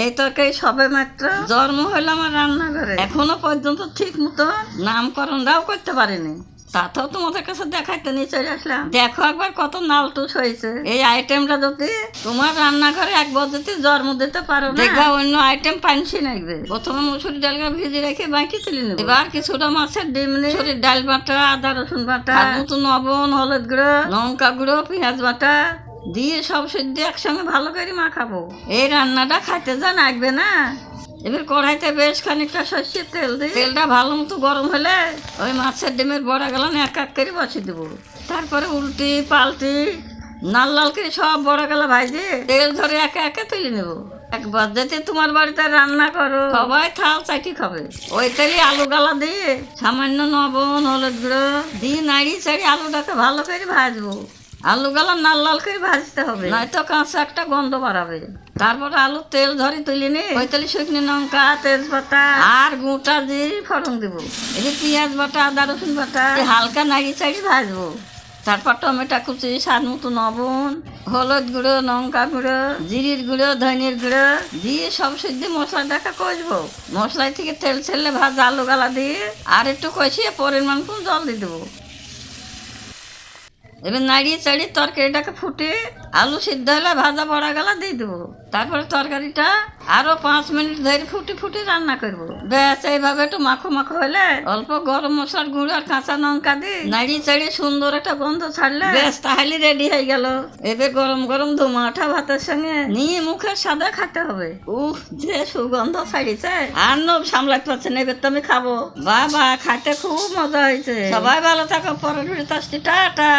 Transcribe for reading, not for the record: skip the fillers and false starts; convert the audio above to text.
এই তরকারি সবে মাত্র জন্ম হইলো আমার রান্নাঘরে, এখনো পর্যন্ত ঠিক মতো নামকরণটাও করতে পারিনি। তাতেও তোমাদের কাছে দেখাইতে নিয়ে চলে আসলাম। দেখো একবার কত নালটুস হয়েছে। এই আইটেমটা যদি তোমার রান্নাঘরে একবার যদি জন্ম দিতে পারো না, দেখবা অন্য আইটেম পানছি নাকবে। প্রথমে মুসুরি ডালটা ভিজে রেখে বাকি তুলে নেব। এবার কিছুটা মাছের ডিম নিয়ে মুসুরির ডাল বাটা, আদা রসুন বাটা, মতো লবণ, হলুদ গুঁড়ো, লঙ্কা গুঁড়ো, পেঁয়াজ বাটা দিয়ে সব সিদ্ধ একসঙ্গে ভালো করে মাখাবো। এই রান্নাটা খাইতে যা লাগবে না। এবার কড়াইতে বেশ খানিকটা সর্ষের তেল দিই। তেলটা ভালো মতো গরম হলে ওই মাছের ডিমের বড়া গেল এক এক করে বসিয়ে দেবো। তারপরে উল্টি পাল্টি লাল লাল করে সব বড়া গেলা ভাইজে তেল ধরে একে একে তুলে নেবো। একবার যদি তোমার বাড়িতে রান্না করো সবাই থাল চাটি খাবে। ওই তেলে আলু গালা দিয়ে সামান্য লবণ, হলুদ গুঁড়ো দিয়ে নাড়িয়ে চাড়িয়ে আলুটাকে ভালো করে ভাজবো। আলু গালা লাল লাল করে ভাজতে হবে, নয়তো কাঁচা একটা গন্ধ বাড়াবে। তারপরে আলু তেল ধরে তুলে নি ওই তেলে শুকনো লঙ্কা, তেজপাতা আর গোটা দিয়ে ফোড়ন দেবো। এই যে পেঁয়াজ বাটা, আদা রসুন বাটা হালকা নাড়িয়ে চাড়িয়ে ভাজবো। তারপর টমেটো কুচি, স্বাদ মতো লবণ, হলুদ গুঁড়ো, লঙ্কা গুঁড়ো, জিরির গুঁড়ো, ধনিয়ার গুঁড়ো দিয়ে সব সিদ্ধ মশলাটাকে কষবো। মশলা থেকে তেল ছেড়লে ভাজা আলু গালা দিয়ে আর একটু কষিয়ে পরিমাণ মতো জল দিয়ে দেবো। এবার নাড়িয়ে চাড়িয়ে তরকারিটাকে ফুটে আলু সিদ্ধ হলে ভাজা বড়া গেলা দিয়ে দেবো। তারপরে তরকারিটা আরো 5 মিনিট ধরে ফুটে ফুটে রান্না করবো। ব্যাস এইভাবে একটু মাখো মাখো হলে অল্প গরম মশলার গুঁড়ো আর কাঁচা লঙ্কা দিয়ে নাড়িয়ে চাড়িয়ে সুন্দর একটা গন্ধ ছাড়লে ব্যাস তাহলে রেডি হয়ে গেল। এবার গরম গরম ধুমা ওঠা ভাতের সঙ্গে নিয়ে মুখে সাদা খেতে হবে। যে সুগন্ধ ছাড়িয়েছে আর নব সামলাতে পারছে না। এবার তো আমি খাবো। বাবা খাইতে খুব মজা হয়েছে। সবাই ভালো থাকো, পরের ভিডিওতে আসছি, টাটা।